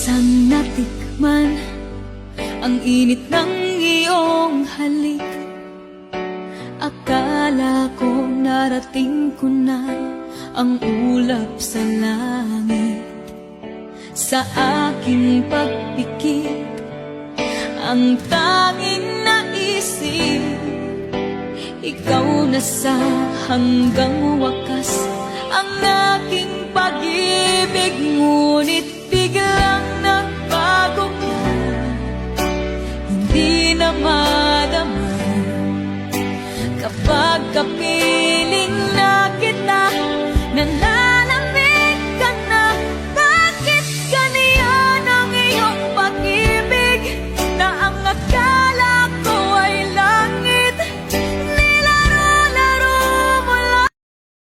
isang natikman ang init ng iyong halik. Akala ko narating ko na ang ulap sa langit. Sa aking pagpikit, ang tanging naisip, ikaw na sa hanggang wakas ang